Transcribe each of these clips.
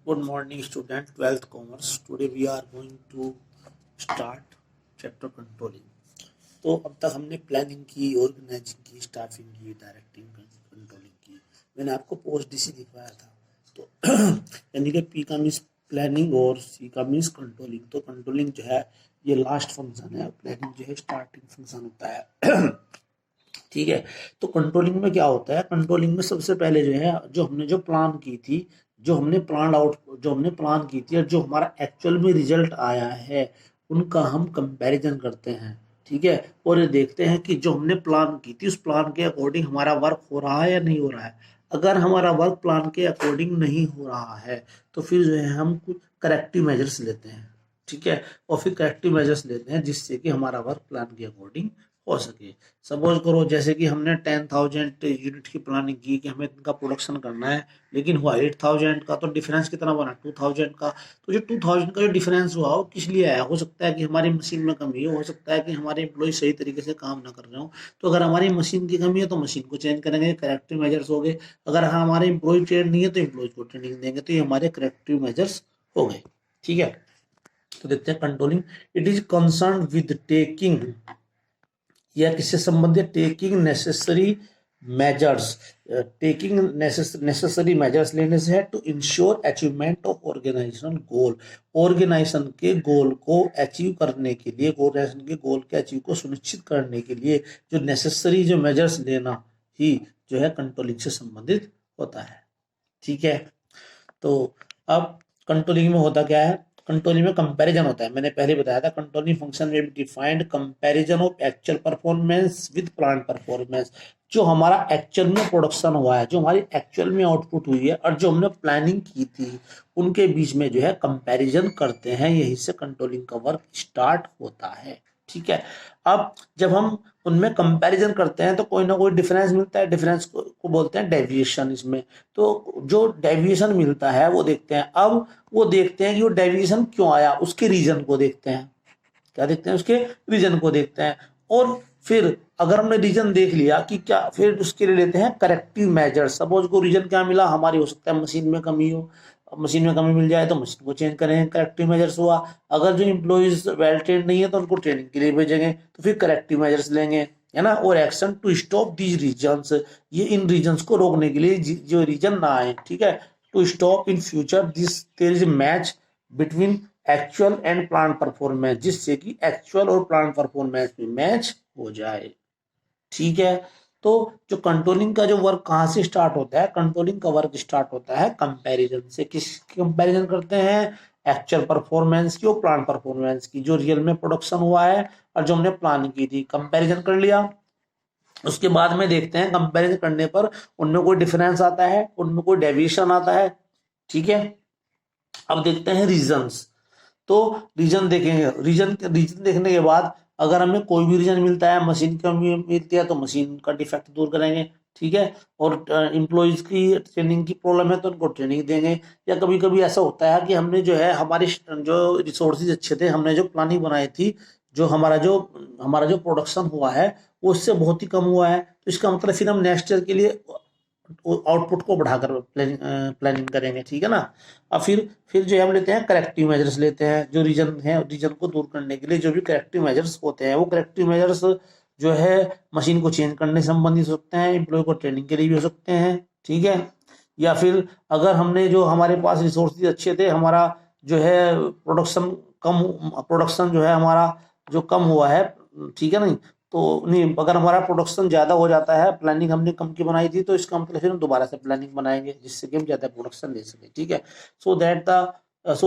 Good morning, student. 12th commerce. Today we are going to start chapter controlling. तो अब तक हमने planning की, ऑर्गेनाइजिंग की, स्टाफिंग की, डायरेक्टिंग, कंट्रोलिंग की. मैंने आपको पोस्ट डीसी दिखाया था. तो यानी कि पी का मीन्स प्लानिंग और सी का मीन्स कंट्रोलिंग. तो कंट्रोलिंग जो है ये लास्ट फंक्शन है, प्लानिंग जो है स्टार्टिंग फंक्शन होता है. ठीक है. तो कंट्रोलिंग में क्या होता है? कंट्रोलिंग में सबसे पहले जो है जो हमने जो प्लान की थी, जो हमने प्लान की थी और जो हमारा एक्चुअल में रिजल्ट आया है उनका हम कंपैरिजन करते हैं. ठीक है. और ये देखते हैं कि जो हमने प्लान की थी उस प्लान के अकॉर्डिंग हमारा वर्क हो रहा है या नहीं हो रहा है. अगर हमारा वर्क प्लान के अकॉर्डिंग नहीं हो रहा है तो फिर जो है हम कुछ करेक्टिव मेजर्स लेते हैं. ठीक है. और फिर करेक्टिव मेजर्स लेते हैं जिससे कि हमारा वर्क प्लान के अकॉर्डिंग हो सके. सपोज करो जैसे कि हमने 10,000 यूनिट की प्लानिंग की कि हमें इनका प्रोडक्शन करना है, लेकिन हुआ 8,000 का. तो डिफरेंस कितना बना? 2,000 का. तो जो 2,000 का जो डिफरेंस हुआ वो किस लिए आया? हो सकता है कि हमारी मशीन में कमी हो सकता है कि हमारे एम्प्लॉय सही तरीके से काम ना कर रहे हो. तो अगर हमारी मशीन की कमी है तो मशीन को चेंज करेंगे, करेक्टिव मेजर्स हो गए. अगर हमारे एम्प्लॉय ट्रेन नहीं है तो एम्प्लॉय को ट्रेनिंग देंगे. तो ये हमारे करेक्टिव मेजर्स हो गए. ठीक है. तो देखते हैं controlling. It is concern with taking या किससे संबंधित? टेकिंग नेसेसरी मेजर्स लेने से है to ensure achievement of organisation goal. Organisation के गोल को अचीव करने के लिए, ऑर्गेनाइजेशन के गोल के अचीव को सुनिश्चित करने के लिए जो नेसेसरी जो मेजर्स लेना ही जो है कंट्रोलिंग से संबंधित होता है. ठीक है. तो अब कंट्रोलिंग में होता क्या है? कंट्रोलिंग में कंपैरिजन होता है. मैंने पहले बताया था कंट्रोलिंग फंक्शन में defined comparison of actual performance with plan performance. जो हमारा एक्चुअल में प्रोडक्शन हुआ है, जो हमारी एक्चुअल में आउटपुट हुई है और जो हमने प्लानिंग की थी उनके बीच में जो है कंपैरिजन करते हैं. यही से कंट्रोलिंग का वर्क स्टार्ट होता है. ठीक है. अब जब हम उनमें कंपैरिजन करते हैं तो कोई ना कोई डिफरेंस मिलता है. डिफरेंस को बोलते हैं डेविएशन. इसमें तो जो डेविएशन मिलता है वो देखते हैं. अब वो देखते हैं कि वो डेविएशन क्यों आया, उसके रीजन को देखते हैं. क्या देखते हैं? उसके रीजन को देखते हैं. और फिर अगर हमने रीजन देख लिया कि क्या, फिर उसके लिए लेते हैं करेक्टिव मेजर. सपोज को रीजन क्या मिला? हमारी हो सकता है मशीन में कमी हो. मशीन में कमी मिल जाए तो मशीन को चेंज करेंगे, करेक्टिव मेजर्स हुआ. अगर जो इम्प्लॉइज वेल ट्रेंड नहीं है तो उनको ट्रेनिंग के लिए भेजेंगे, तो फिर करेक्टिव मेजर्स लेंगे, है ना. और action to stop these reasons. ये इन रीजन्स को रोकने के लिए जो रीजन ना आए. ठीक है. To stop in future this there is match between actual and plan performance, जिससे कि एक्चुअल और प्लान परफॉर्मेंस में मैच हो जाए. ठीक है. तो जो कंट्रोलिंग का जो वर्क कहाँ से स्टार्ट होता है? कंट्रोलिंग का वर्क स्टार्ट होता है कंपैरिजन से. किस कंपैरिजन करते हैं? एक्चुअल परफॉर्मेंस की और प्लान परफॉर्मेंस की. जो रियल में प्रोडक्शन हुआ है और जो हमने प्लान की थी, कंपैरिजन कर लिया. उसके बाद में देखते हैं कंपैरिजन करने पर उनमें कोई डिफरेंस आता है, उनमें कोई डेविएशन आता है. ठीक है. अब देखते हैं रीजंस. तो रीजन देखेंगे. रीजन देखने के बाद अगर हमें कोई भी रीजन मिलता है, मशीन की कमी मिलती है तो मशीन का डिफेक्ट दूर करेंगे. ठीक है. और एम्प्लॉयज की ट्रेनिंग की प्रॉब्लम है तो उनको ट्रेनिंग देंगे. या कभी कभी ऐसा होता है कि हमने जो है हमारी जो रिसोर्सेज अच्छे थे, हमने जो प्लानिंग बनाई थी, जो हमारा जो प्रोडक्शन हुआ है वो उससे बहुत ही कम हुआ है, तो इसका मतलब फिर हम नेक्स्ट ईयर के लिए आउटपुट को बढ़ाकर प्लानिंग करेंगे. ठीक है ना. अब फिर जो हम लेते हैं करेक्टिव मेजर्स लेते हैं. जो रीजन है, रीजन को दूर करने के लिए जो भी करेक्टिव मेजर्स होते हैं, वो करेक्टिव मेजर्स जो है मशीन को चेंज करने से संबंधित हो सकते हैं, एम्प्लॉय को ट्रेनिंग के लिए भी हो सकते हैं. ठीक है. या फिर अगर हमने जो हमारे पास रिसोर्सेज अच्छे थे, हमारा जो है प्रोडक्शन जो है हमारा जो कम हुआ है. ठीक है. नहीं तो नहीं, अगर हमारा प्रोडक्शन ज्यादा हो जाता है, प्लानिंग हमने कम की बनाई थी, तो इसका मतलब फिर हम दोबारा से प्लानिंग बनाएंगे जिससे कि हम ज्यादा प्रोडक्शन ले सके. ठीक है. So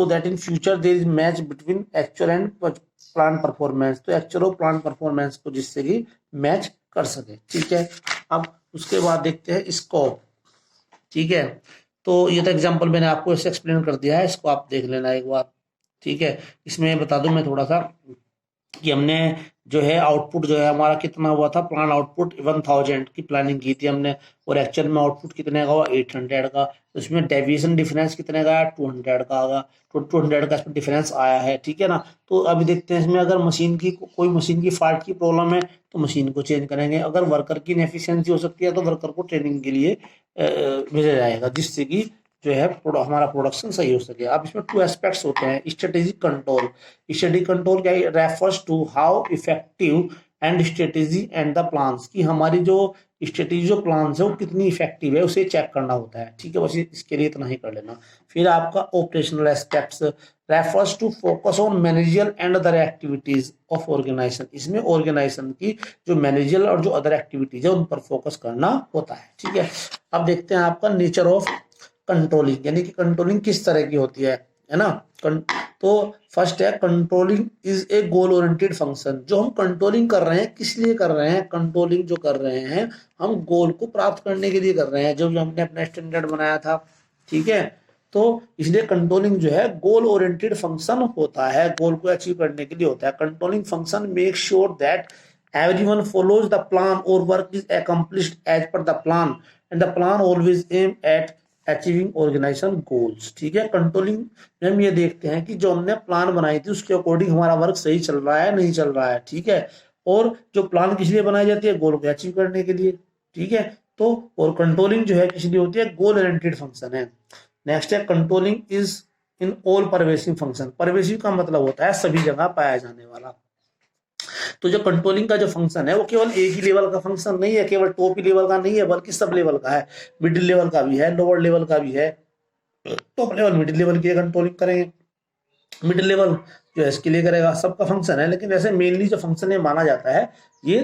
that in future there is match between actual and plan performance. तो एक्चुअल और प्लान परफॉर्मेंस को जिससे कि मैच कर सके. ठीक है. अब उसके बाद देखते हैं स्कोप. ठीक है. तो ये तो एग्जांपल मैंने आपको ऐसे एक्सप्लेन कर दिया है, इसको आप देख लेना एक बार. ठीक है. इसमें बता दूं मैं थोड़ा सा कि हमने जो है आउटपुट जो है हमारा कितना हुआ था. प्लान आउटपुट 1000 की प्लानिंग की थी हमने, और एक्चुअल में आउटपुट कितने का हुआ? 800 का. तो इसमें डेविएशन डिफरेंस कितने का आया? 200 का आगा. 200 का इसमें डिफरेंस आया है. ठीक है ना. तो अभी देखते हैं इसमें अगर कोई मशीन की फॉल्ट की प्रॉब्लम है तो मशीन को चेंज करेंगे. अगर वर्कर की इनएफिशिएंसी हो सकती है तो वर्कर को ट्रेनिंग के लिए भेजा जाएगा, जिससे कि जो है हमारा प्रोडक्शन सही हो सके। अब इसमें 2 एस्पेक्ट्स होते हैं। स्ट्रेटेजिक कंट्रोल, स्ट्रेटेजिक कंट्रोल क्या है, refers to how effective and strategy and the plans, की हमारी जो स्ट्रेटेजी जो प्लान्स है वो कितनी इफेक्टिव है उसे चेक करना होता है। ठीक है, बस इसके लिए इतना ही कर लेना। फिर आपका operational aspects refers to focus on managerial and other activities of organisation, इसमें ऑर्गेनाइजेशन की जो मैनेजरियल और जो अदर एक्टिविटीज है उन पर फोकस करना होता है। ठीक है, अब देखते हैं आपका नेचर ऑफ कंट्रोलिंग, यानी कि कंट्रोलिंग किस तरह की होती है ना। तो फर्स्ट है controlling is a goal oriented function, जो हम कंट्रोलिंग कर रहे हैं किस लिए कर रहे हैं, कंट्रोलिंग जो कर रहे हैं हम गोल को प्राप्त करने के लिए कर रहे हैं, जो हमने अपना स्टैंडर्ड बनाया था। ठीक है, तो इसलिए कंट्रोलिंग जो है गोल ओरिएंटेड फंक्शन होता है, गोल को अचीव करने के लिए होता है। Controlling function make sure that everyone follows the plan or work is accomplished as per the plan and the plan always aim at achieving organisation goals. ठीक है, कंट्रोलिंग में हम ये देखते हैं कि जो हमने प्लान बनाई थी उसके अकॉर्डिंग हमारा वर्क सही चल रहा है नहीं चल रहा है। ठीक है, और जो प्लान किस लिए बनाई जाती है, गोल को अचीव करने के लिए। ठीक है, तो और कंट्रोलिंग जो है किस लिए होती है, गोल ओरिएंटेड फंक्शन है। नेक्स्ट है controlling is in all pervasive function, pervasive का मतलब होता है सभी जगह पाया जाने वाला। तो जो कंट्रोलिंग का जो फंक्शन है वो केवल एक ही लेवल का फंक्शन नहीं है, केवल टॉप लेवल का नहीं है, बल्कि सब लेवल का है, मिडिल लेवल का भी है, लोअर लेवल का भी है। टॉप लेवल मिडिल लेवल की कंट्रोलिंग करेंगे, मिडिल लेवल जो है इसके लिए करेगा, सबका फंक्शन है। लेकिन वैसे मेनली जो फंक्शन है माना जाता है ये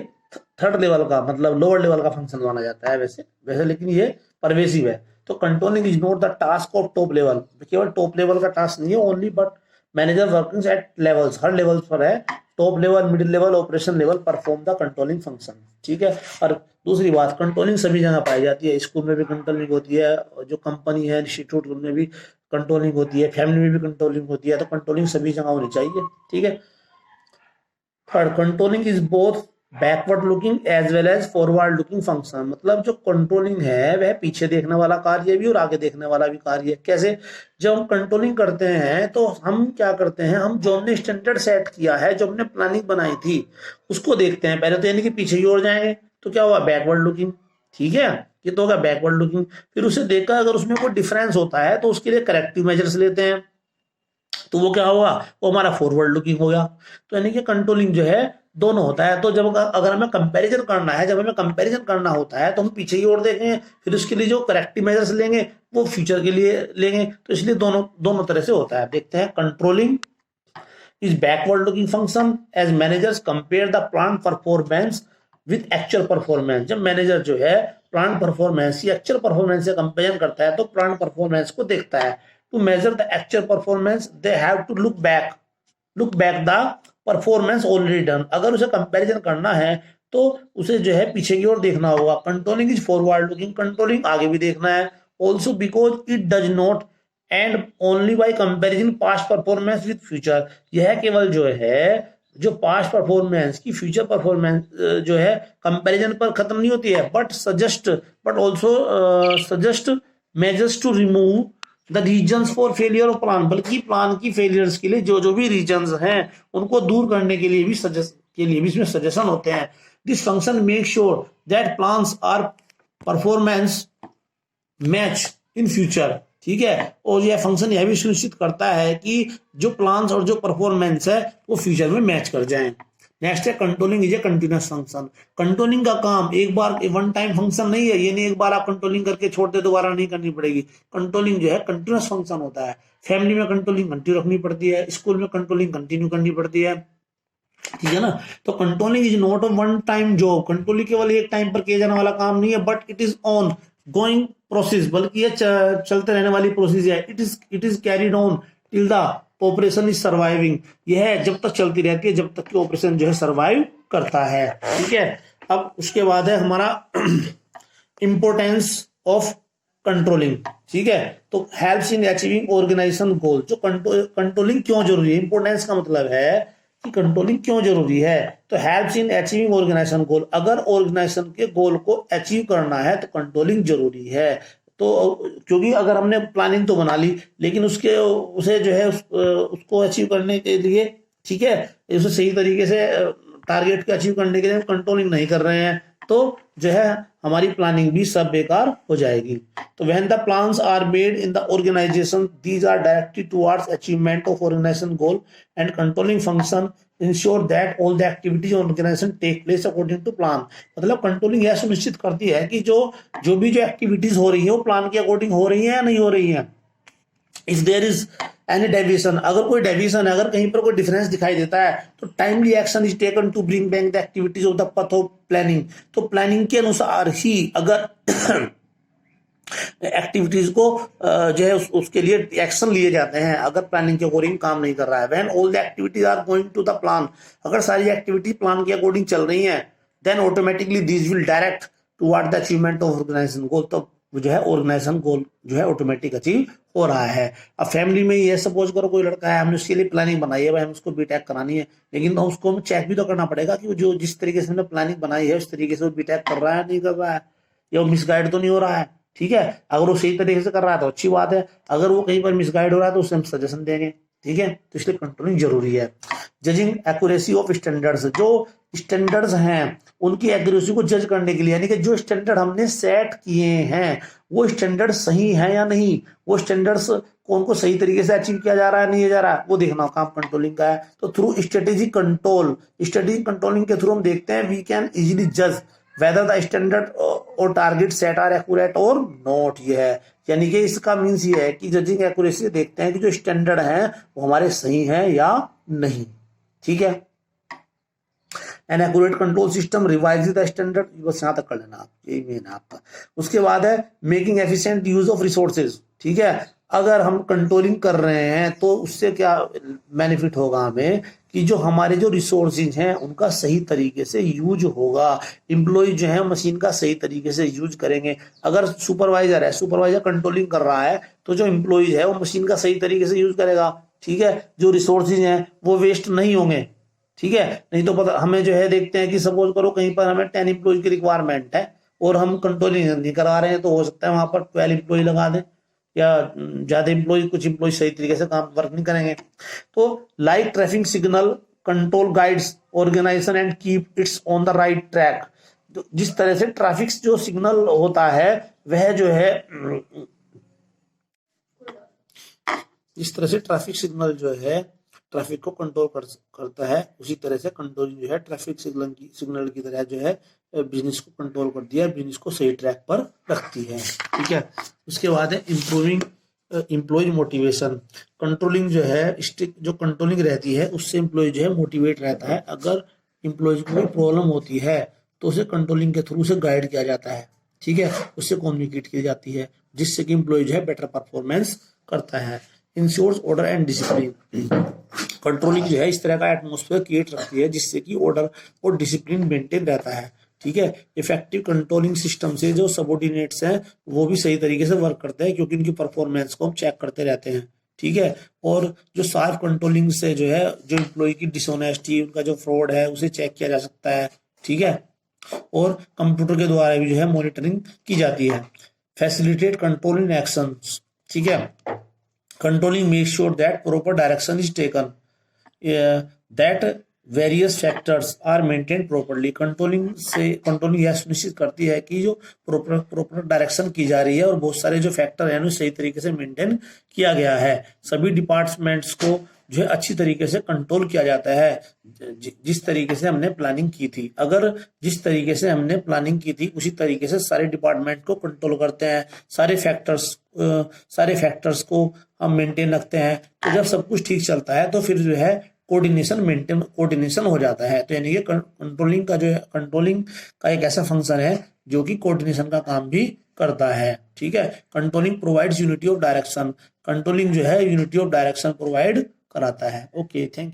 थर्ड लेवल का, मतलब लोअर लेवल का फंक्शन माना जाता है वैसे वैसे लेकिन ये परवेसिव है। तो controlling is not the task of top level, केवल टॉप लेवल का टास्क नहीं है only, but manager working at levels, her level पर है, top level, middle level, operation level perform the controlling function. ठीक है, और दूसरी बात कंट्रोलिंग सभी जगह पाई जाती है, स्कूल में भी कंट्रोलिंग होती है, जो कंपनी है इंस्टीट्यूट में भी कंट्रोलिंग होती है, फैमिली में भी कंट्रोलिंग होती है, तो कंट्रोलिंग सभी जगह होनी चाहिए। ठीक है, third controlling is both backward looking as well as forward looking function, मतलब जो कंट्रोलिंग है वह पीछे देखने वाला कार्य भी और आगे देखने वाला भी कार्य है। कैसे, जब हम कंट्रोलिंग करते हैं तो हम क्या करते हैं, हम जो हमने स्टैंडर्ड सेट किया है, जो हमने प्लानिंग बनाई थी उसको देखते हैं पहले, तो यानी कि पीछे की ओर जाएंगे, तो क्या हुआ, बैकवर्ड लुकिंग। ठीक है, ये तो होगा बैकवर्ड लुकिंग। फिर उसे देखा अगर उसमें कोई डिफरेंस होता है तो उसके लिए करेक्टिव मेजर्स लेते हैं, तो वो क्या होगा, वो हमारा फॉरवर्ड लुकिंग हो गया। तो यानी कि कंट्रोलिंग जो है दोनों होता है। तो जब अगर हमें कंपैरिजन करना है, जब हमें कंपैरिजन करना होता है तो हम पीछे की ओर देखेंगे, फिर उसके लिए जो करेक्टिव मेजर्स लेंगे वो फ्यूचर के लिए लेंगे, तो इसलिए दोनों दोनों तरह से होता है। देखते हैं, controlling is backward looking function as managers compare the plan performance with actual performance. जब मैनेजर जो है प्लान परफॉर्मेंस या एक्चुअल परफॉर्मेंस से कंपेयर करता है तो प्लान परफॉर्मेंस को देखता है। To measure the actual performance they have to look back the performance already done. अगर उसे कंपैरिजन करना है तो उसे जो है पीछे की ओर देखना होगा। Controlling is forward looking, controlling आगे भी देखना है। Also because it does not end only by comparison past performance with future, यह केवल जो है जो पास्ट परफॉर्मेंस की फ्यूचर परफॉर्मेंस जो है कंपैरिजन पर खत्म नहीं होती है, but also suggest measures to remove the reasons for failure of plan, बल्कि प्लान की फेलियर्स के लिए जो जो भी रीजंस हैं उनको दूर करने के लिए भी इसमें सजेशन होते हैं। This function make sure that plans are performance match in future. ठीक है, और यह फंक्शन यह भी सुनिश्चित करता है कि जो प्लान्स और जो परफॉर्मेंस है वो फ्यूचर में मैच कर जाएं। नेक्स्ट है controlling is a continuous function. Controlling का काम एक बार वन टाइम फंक्शन नहीं है, ये नहीं एक बार आप कंट्रोलिंग करके छोड़ दे दोबारा नहीं करनी पड़ेगी। कंट्रोलिंग जो है कंटिन्यूअस फंक्शन होता है। फैमिली में कंट्रोलिंग कंटिन्यू रखनी पड़ती है, स्कूल में कंट्रोलिंग कंटिन्यू करनी पड़ती है। ठीक है ना, तो controlling is not a one time job, controlling केवल एक टाइम पर किया जाने वाला काम नहीं है, but it is on going process, बल्कि ये चलते रहने वाली प्रोसेस है। It is carried on till the operation is surviving, यह जब तक चलती रहती है जब तक कि ऑपरेशन जो है सर्वाइव करता है। ठीक है, अब उसके बाद है हमारा इंपोर्टेंस ऑफ कंट्रोलिंग। ठीक है, तो हेल्प्स इन अचीविंग ऑर्गेनाइजेशन गोल। जो कंट्रोलिंग क्यों जरूरी है, इंपोर्टेंस का मतलब है कि कंट्रोलिंग क्यों जरूरी है, तो हेल्प्स इन अचीविंग ऑर्गेनाइजेशन गोल। अगर ऑर्गेनाइजेशन के गोल को अचीव करना है तो कंट्रोलिंग जरूरी है। तो क्योंकि अगर हमने प्लानिंग तो बना ली लेकिन उसे जो है उसको अचीव करने के लिए, ठीक है, उसे सही तरीके से टारगेट को अचीव करने के लिए कंट्रोलिंग नहीं कर रहे हैं तो जो है हमारी प्लानिंग भी सब बेकार हो जाएगी। तो when the plans are made in the organisation these are directed towards achievement of organisation goal and controlling function ensure that all the activities organisation take place according to plan. मतलब controlling यह सुनिश्चित करती है कि जो भी activities हो रही है वो प्लान के अकॉर्डिंग हो रही है या नहीं हो रही है। If there is any deviation, अगर कोई डेविएशन है, अगर कहीं पर कोई डिफरेंस दिखाई देता है तो timely action is taken to bring back the activities of the path of planning. तो प्लानिंग के अनुसार ही अगर एक्टिविटीज को जो है उसके लिए एक्शन लिए जाते हैं अगर प्लानिंग के अकॉर्डिंग काम नहीं कर रहा है। When all the activities are going to the plan, अगर सारी एक्टिविटीज प्लान के अकॉर्डिंग चल रही हैं then automatically these will direct toward the achievement of organisation goal. तो जो है ऑर्गेनाइजेशन गोल जो है ऑटोमेटिक अचीव हो रहा है। अब फैमिली में ये सपोज करो कोई लड़का है, हमने उसके लिए प्लानिंग बनाई है, भाई हम उसको बीटेक करानी है, लेकिन उसको हमें चेक भी तो करना पड़ेगा कि वो जो जिस तरीके से हमने प्लानिंग बनाई है उस तरीके से वो बीटेक कर रहा है नहीं कर रहा है, या वो मिसगाइड तो नहीं हो रहा है। ठीक है, अगर वो सही तरीके से कर रहा है तो अच्छी बात है, अगर वो कहीं पर मिसगाइड हो रहा है तो उससे हम सजेशन देंगे। ठीक है, तो इसलिए कंट्रोलिंग जरूरी है। जजिंग एक्यूरेसी ऑफ स्टैंडर्ड्स, जो स्टैंडर्ड्स हैं उनकी एक्यूरेसी को जज करने के लिए, यानी कि जो स्टैंडर्ड हमने सेट किए हैं वो स्टैंडर्ड सही है या नहीं, वो स्टैंडर्ड्स कौन को सही तरीके से अचीव किया जा रहा है नहीं जा रहा है, वो देखना काम कंट्रोलिंग का है। तो through strategic control, strategic controlling के थ्रू हम देखते हैं वी कैन इजीली जज वेदर द स्टैंडर्ड और टारगेट सेट आर एक्यूरेट और नॉट। ये है, यानी कि इसका मीन्स ये है कि जजिंग एक्यूरेसी देखते हैं कि जो स्टैंडर्ड है वो हमारे सही है या नहीं। ठीक है, an accurate control system revise the standard, बस यहाँ तक कर लेना आप, यही मेन है आपका। उसके बाद है making efficient use of resources. ठीक है, अगर हम कंट्रोलिंग कर रहे हैं तो उससे क्या बेनिफिट होगा हमें कि जो हमारे जो रिसोर्सेज हैं उनका सही तरीके से यूज होगा, एम्प्लॉय जो है मशीन का सही तरीके से यूज करेंगे। अगर सुपरवाइजर है, सुपरवाइजर कंट्रोलिंग कर रहा है तो जो एम्प्लॉय है वो मशीन का सही तरीके से यूज करेगा। ठीक है, जो रिसोर्सेज हैं वो वेस्ट नहीं होंगे। ठीक है, नहीं तो पता हमें जो है देखते हैं कि सपोज करो कहीं पर हमें 10 एम्प्लॉय की रिक्वायरमेंट है और हम कंट्रोलिंग नहीं करा रहे हैं तो हो सकता है वहां पर 12 एम्प्लॉय लगा दें या ज्यादा एम्प्लॉय, कुछ एम्प्लॉय सही तरीके से काम वर्क नहीं करेंगे। तो like traffic signal control guides organisation and keep its on the right track. जिस तरह से ट्रैफिक जो सिग्नल होता है वह जो है जिस तरह से ट्रैफिक सिग्नल जो है ट्रैफिक को कंट्रोल करता है उसी तरह से कंट्रोलिंग जो है ट्रैफिक सिग्नल की तरह जो है बिजनेस को कंट्रोल करती है, बिजनेस को सही ट्रैक पर रखती है। ठीक है, उसके बाद है इम्प्रूविंग एम्प्लॉय मोटिवेशन। कंट्रोलिंग जो है जो कंट्रोलिंग रहती है उससे एम्प्लॉय जो है मोटिवेट रहता है। अगर एम्प्लॉय को कोई प्रॉब्लम होती है तो उसे कंट्रोलिंग के थ्रू से गाइड किया जाता है। ठीक है, उससे कम्युनिकेट की जाती है जिससे कि एम्प्लॉय जो है बेटर परफॉर्मेंस करता है। Ensures order and discipline, controlling जो है इस तरह का एटमॉस्फेयर क्रिएट रखती है जिससे कि ऑर्डर और डिसिप्लिन मेंटेन रहता है। ठीक है, इफेक्टिव कंट्रोलिंग सिस्टम से जो सबऑर्डिनेट्स हैं वो भी सही तरीके से वर्क करते हैं क्योंकि उनकी परफॉर्मेंस को हम चेक करते रहते हैं। ठीक है, और जो शार्प कंट्रोलिंग से जो है जो एम्प्लॉय की डिसऑनेस्टी, उनका जो फ्रॉड है उसे चेक किया जा सकता है। ठीक है, और कंप्यूटर के द्वारा भी जो है मॉनिटरिंग की जाती है। Facilitate controlling actions. ठीक है, controlling makes sure that proper direction is taken, that various factors are maintained properly। Controlling यह सुनिश्चित करती है कि जो प्रॉपर डायरेक्शन की जा रही है और बहुत सारे जो फैक्टर हैं सही तरीके से मेंटेन किया गया है। सभी डिपार्टमेंट्स को जो है अच्छी तरीके से कंट्रोल किया जाता है जिस तरीके से हमने प्लानिंग की थी। अगर जिस तरीके से हमने प्लानिंग की थी उसी तरीके से सारे डिपार्टमेंट को कंट्रोल करते हैं, सारे फैक्टर्स को हम मेंटेन रखते हैं, तो जब सब कुछ ठीक चलता है तो फिर जो है कोऑर्डिनेशन हो जाता है। तो यानी कि कंट्रोलिंग का एक ऐसा फंक्शन है जो कि कोऑर्डिनेशन का काम भी करता है। ठीक है, controlling provides unity of direction, controlling जो है यूनिटी ऑफ डायरेक्शन प्रोवाइड कराता है। Okay, thank you.